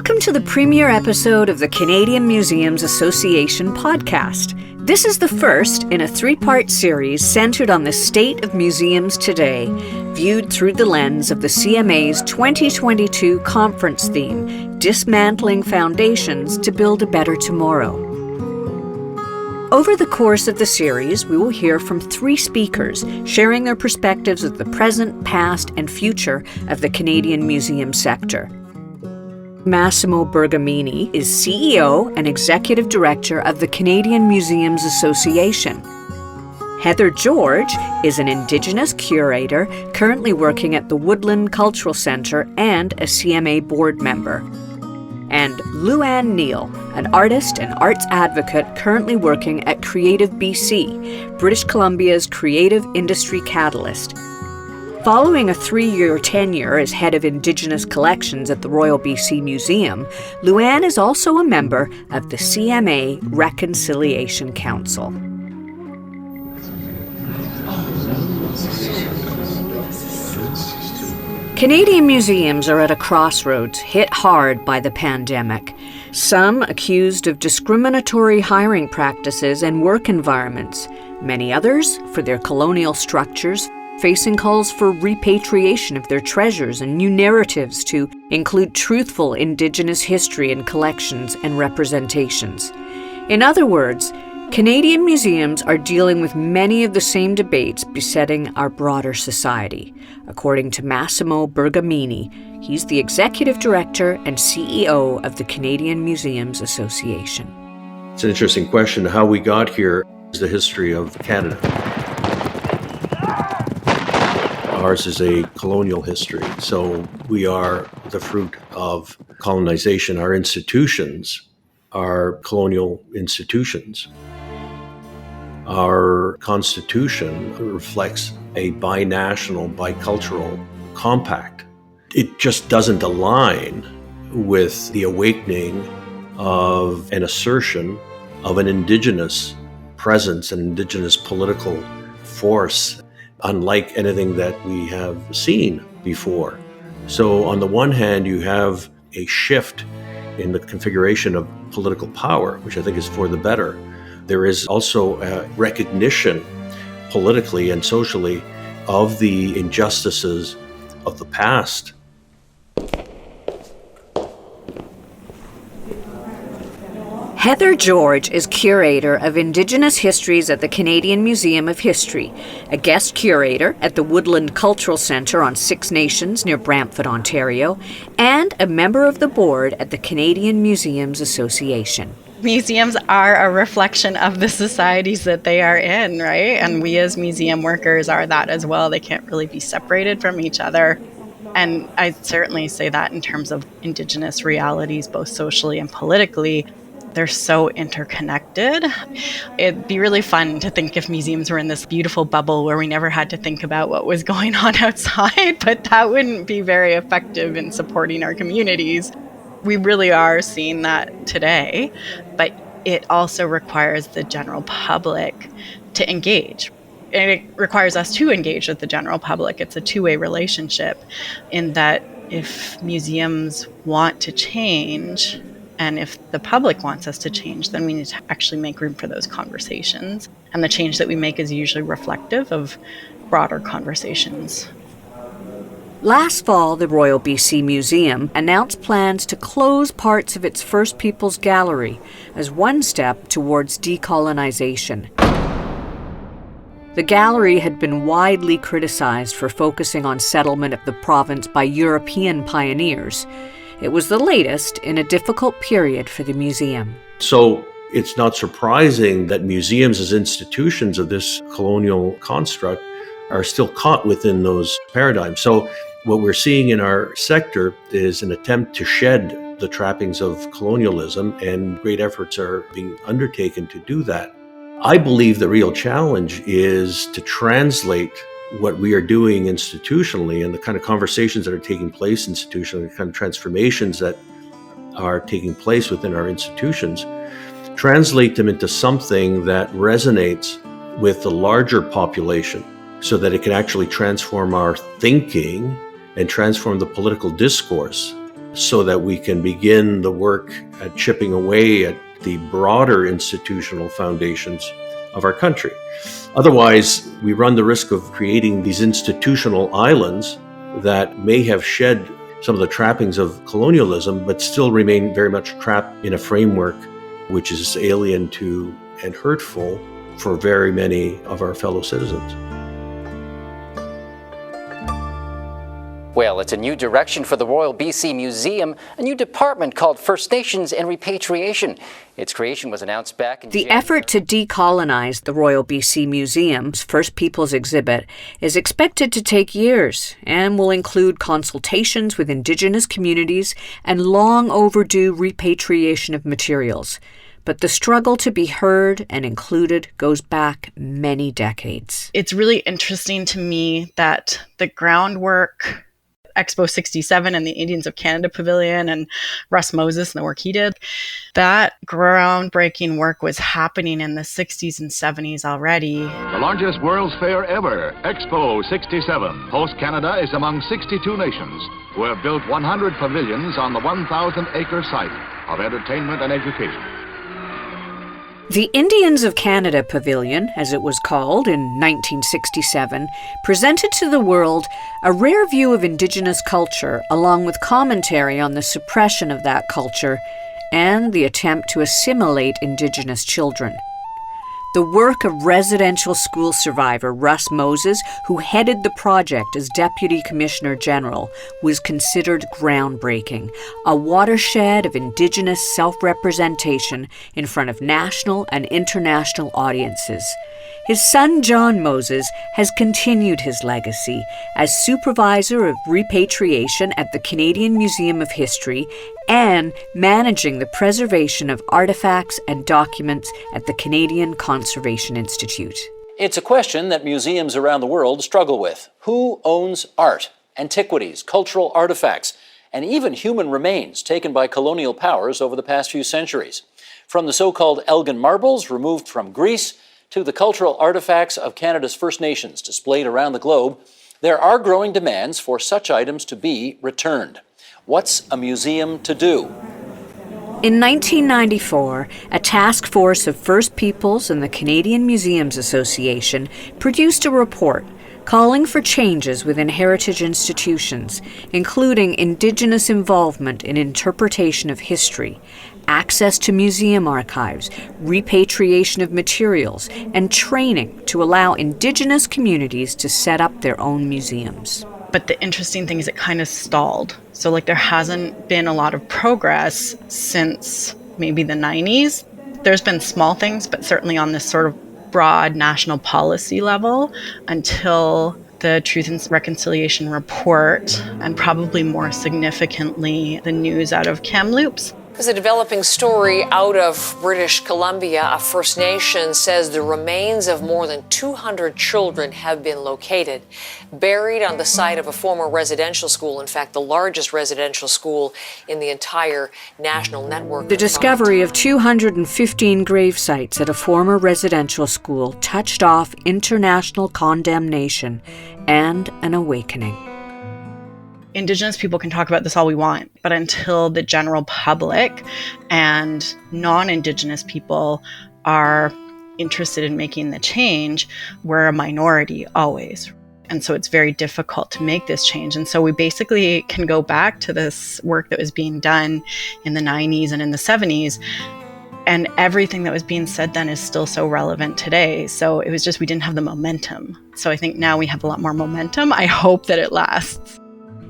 Welcome to the premiere episode of the Canadian Museums Association podcast. This is the first in a three-part series centered on the state of museums today, viewed through the lens of the CMA's 2022 conference theme, Dismantling Foundations to Build a Better Tomorrow. Over the course of the series, we will hear from three speakers sharing their perspectives of the present, past, and future of the Canadian museum sector. Massimo Bergamini is CEO and Executive Director of the Canadian Museums Association. Heather George is an Indigenous curator currently working at the Woodland Cultural Centre and a CMA board member. And Luann Neal, an artist and arts advocate currently working at Creative BC, British Columbia's creative industry catalyst. Following a 3-year tenure as head of Indigenous collections at the Royal BC Museum, Luann is also a member of the CMA Reconciliation Council. Canadian museums are at a crossroads, hit hard by the pandemic. Some accused of discriminatory hiring practices and work environments. Many others, for their colonial structures, facing calls for repatriation of their treasures and new narratives to include truthful Indigenous history in collections and representations. In other words, Canadian museums are dealing with many of the same debates besetting our broader society. According to Massimo Bergamini, he's the Executive Director and CEO of the Canadian Museums Association. It's an interesting question. How we got here is the history of Canada. Ours is a colonial history, so we are the fruit of colonization. Our institutions are colonial institutions. Our Constitution reflects a binational, bicultural compact. It just doesn't align with the awakening of an assertion of an Indigenous presence, an Indigenous political force, unlike anything that we have seen before. So on the one hand, you have a shift in the configuration of political power, which I think is for the better. There is also a recognition politically and socially of the injustices of the past. Heather George is curator of Indigenous Histories at the Canadian Museum of History, a guest curator at the Woodland Cultural Centre on Six Nations near Brantford, Ontario, and a member of the board at the Canadian Museums Association. Museums are a reflection of the societies that they are in, right? And we as museum workers are that as well. They can't really be separated from each other. And I certainly say that in terms of Indigenous realities, both socially and politically. They're so interconnected. It'd be really fun to think if museums were in this beautiful bubble where we never had to think about what was going on outside, but that wouldn't be very effective in supporting our communities. We really are seeing that today, but it also requires the general public to engage. And it requires us to engage with the general public. It's a two-way relationship in that if museums want to change, and if the public wants us to change, then we need to actually make room for those conversations. And the change that we make is usually reflective of broader conversations. Last fall, the Royal BC Museum announced plans to close parts of its First Peoples Gallery as one step towards decolonization. The gallery had been widely criticized for focusing on settlement of the province by European pioneers. It was the latest in a difficult period for the museum. So it's not surprising that museums as institutions of this colonial construct are still caught within those paradigms. So what we're seeing in our sector is an attempt to shed the trappings of colonialism, and great efforts are being undertaken to do that. I believe the real challenge is to translate what we are doing institutionally and the kind of conversations that are taking place institutionally, the kind of transformations that are taking place within our institutions, translate them into something that resonates with the larger population so that it can actually transform our thinking and transform the political discourse so that we can begin the work at chipping away at the broader institutional foundations of our country. Otherwise, we run the risk of creating these institutional islands that may have shed some of the trappings of colonialism, but still remain very much trapped in a framework which is alien to and hurtful for very many of our fellow citizens. Well, it's a new direction for the Royal BC Museum, a new department called First Nations and Repatriation. Its creation was announced back in The January. effort to decolonize the Royal BC Museum's First Peoples exhibit is expected to take years and will include consultations with Indigenous communities and long overdue repatriation of materials. But the struggle to be heard and included goes back many decades. It's really interesting to me that the groundwork, Expo 67 and the Indians of Canada Pavilion and Russ Moses and the work he did, that groundbreaking work was happening in the 60s and 70s already. The largest World's Fair ever, Expo 67. Host Canada is among 62 nations who have built 100 pavilions on the 1,000-acre site of entertainment and education. The Indians of Canada Pavilion, as it was called in 1967, presented to the world a rare view of Indigenous culture, along with commentary on the suppression of that culture and the attempt to assimilate Indigenous children. The work of residential school survivor Russ Moses, who headed the project as Deputy Commissioner General, was considered groundbreaking, a watershed of Indigenous self-representation in front of national and international audiences. His son John Moses has continued his legacy as supervisor of repatriation at the Canadian Museum of History and managing the preservation of artifacts and documents at the Canadian Conservation Institute. It's a question that museums around the world struggle with. Who owns art, antiquities, cultural artifacts, and even human remains taken by colonial powers over the past few centuries? From the so-called Elgin marbles removed from Greece to the cultural artifacts of Canada's First Nations displayed around the globe, there are growing demands for such items to be returned. What's a museum to do? In 1994, a task force of First Peoples and the Canadian Museums Association produced a report calling for changes within heritage institutions, including Indigenous involvement in interpretation of history, access to museum archives, repatriation of materials, and training to allow Indigenous communities to set up their own museums. But the interesting thing is it kind of stalled. So there hasn't been a lot of progress since maybe the 90s. There's been small things, but certainly on this sort of broad national policy level until the Truth and Reconciliation report, and probably more significantly, the news out of Kamloops. There's a developing story out of British Columbia. A First Nation says the remains of more than 200 children have been located, buried on the site of a former residential school, in fact, the largest residential school in the entire national network. The discovery of 215 grave sites at a former residential school touched off international condemnation and an awakening. Indigenous people can talk about this all we want, but until the general public and non-Indigenous people are interested in making the change, we're a minority always. And so it's very difficult to make this change. And so we basically can go back to this work that was being done in the 90s and in the 70s. And everything that was being said then is still so relevant today. So it was just we didn't have the momentum. So I think now we have a lot more momentum. I hope that it lasts.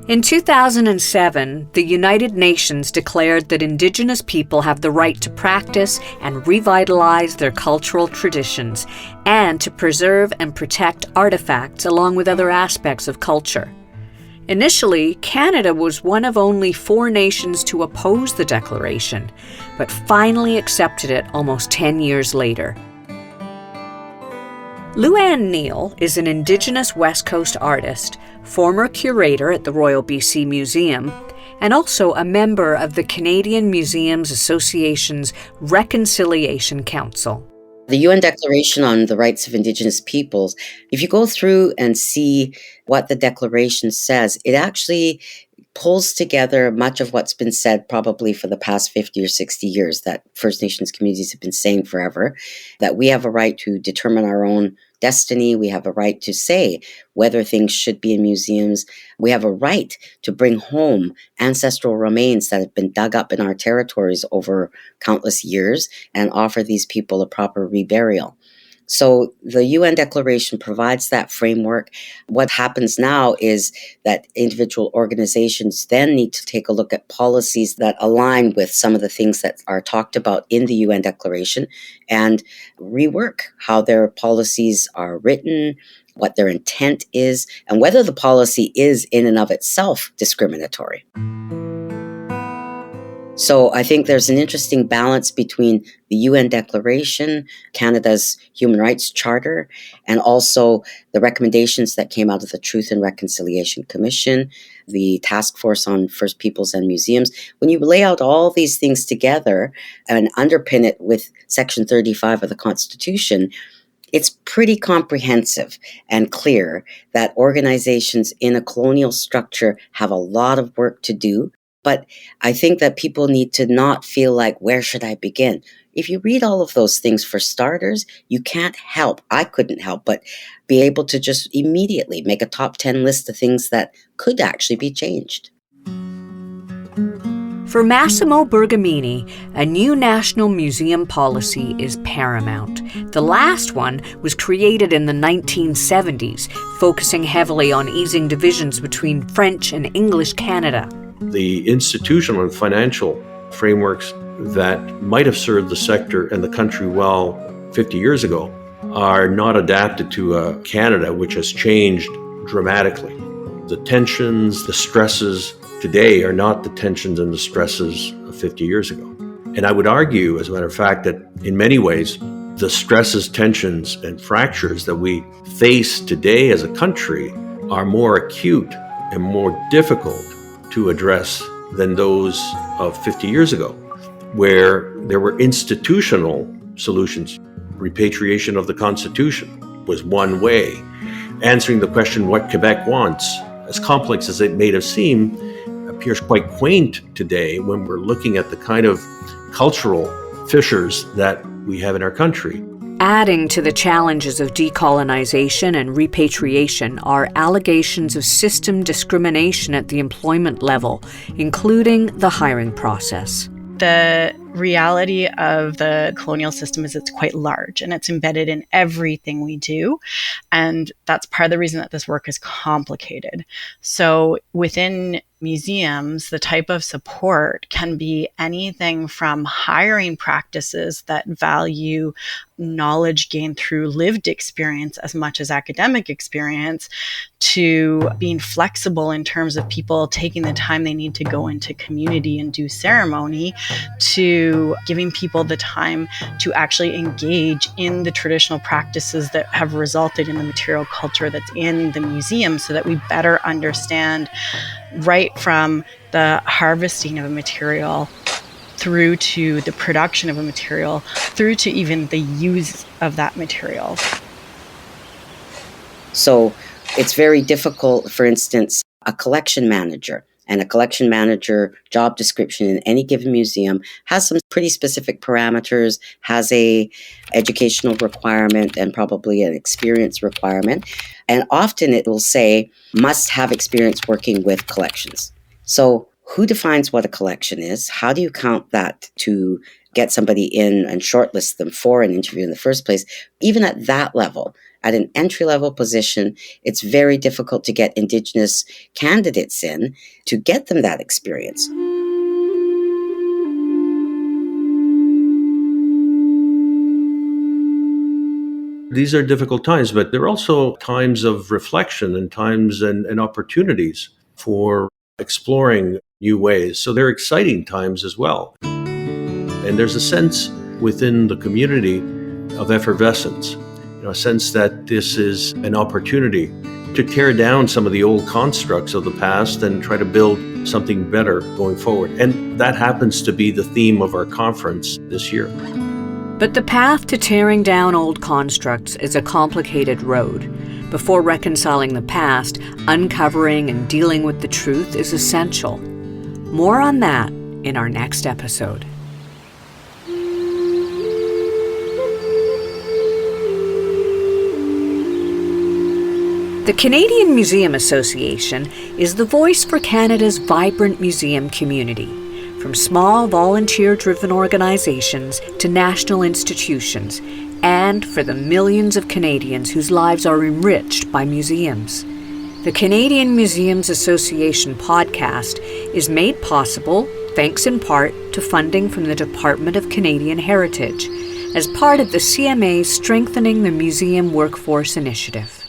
In 2007, the United Nations declared that Indigenous people have the right to practice and revitalize their cultural traditions and to preserve and protect artifacts along with other aspects of culture. Initially, Canada was one of only 4 nations to oppose the declaration, but finally accepted it almost 10 years later. Luann Neal is an Indigenous West Coast artist, former curator at the Royal BC Museum, and also a member of the Canadian Museums Association's Reconciliation Council. The UN Declaration on the Rights of Indigenous Peoples, if you go through and see what the declaration says, it actually pulls together much of what's been said probably for the past 50 or 60 years that First Nations communities have been saying forever, that we have a right to determine our own destiny. We have a right to say whether things should be in museums. We have a right to bring home ancestral remains that have been dug up in our territories over countless years and offer these people a proper reburial. So the UN Declaration provides that framework. What happens now is that individual organizations then need to take a look at policies that align with some of the things that are talked about in the UN Declaration and rework how their policies are written, what their intent is, and whether the policy is in and of itself discriminatory. So I think there's an interesting balance between the UN Declaration, Canada's Human Rights Charter, and also the recommendations that came out of the Truth and Reconciliation Commission, the Task Force on First Peoples and Museums. When you lay out all these things together and underpin it with Section 35 of the Constitution, it's pretty comprehensive and clear that organizations in a colonial structure have a lot of work to do. But I think that people need to not feel like, where should I begin? If you read all of those things, for starters, you can't help, I couldn't help, but be able to just immediately make a top 10 list of things that could actually be changed. For Massimo Bergamini, a new national museum policy is paramount. The last one was created in the 1970s, focusing heavily on easing divisions between French and English Canada. The institutional and financial frameworks that might have served the sector and the country well 50 years ago are not adapted to Canada, which has changed dramatically. The tensions, the stresses today are not the tensions and the stresses of 50 years ago. And I would argue, as a matter of fact, that in many ways, the stresses, tensions, and fractures that we face today as a country are more acute and more difficult to address than those of 50 years ago, where there were institutional solutions. Repatriation of the Constitution was one way. Answering the question what Quebec wants, as complex as it may have seemed, appears quite quaint today when we're looking at the kind of cultural fissures that we have in our country. Adding to the challenges of decolonization and repatriation are allegations of system discrimination at the employment level, including the hiring process. The reality of the colonial system is it's quite large and it's embedded in everything we do. And that's part of the reason that this work is complicated. So within museums, the type of support can be anything from hiring practices that value knowledge gained through lived experience as much as academic experience, to being flexible in terms of people taking the time they need to go into community and do ceremony, to giving people the time to actually engage in the traditional practices that have resulted in the material culture that's in the museum, so that we better understand right from the harvesting of a material through to the production of a material, through to even the use of that material. So it's very difficult, for instance, a collection manager and a collection manager job description in any given museum has some pretty specific parameters, has a educational requirement and probably an experience requirement. And often it will say, must have experience working with collections. So who defines what a collection is? How do you count that to get somebody in and shortlist them for an interview in the first place? Even at that level, at an entry-level position, it's very difficult to get Indigenous candidates in to get them that experience. These are difficult times, but they're also times of reflection and times and opportunities for exploring new ways. So they're exciting times as well. And there's a sense within the community of effervescence, a sense that this is an opportunity to tear down some of the old constructs of the past and try to build something better going forward. And that happens to be the theme of our conference this year. But the path to tearing down old constructs is a complicated road. Before reconciling the past, uncovering and dealing with the truth is essential. More on that in our next episode. The Canadian Museum Association is the voice for Canada's vibrant museum community, from small volunteer-driven organizations to national institutions, and for the millions of Canadians whose lives are enriched by museums. The Canadian Museums Association podcast is made possible, thanks in part to funding from the Department of Canadian Heritage, as part of the CMA's Strengthening the Museum Workforce initiative.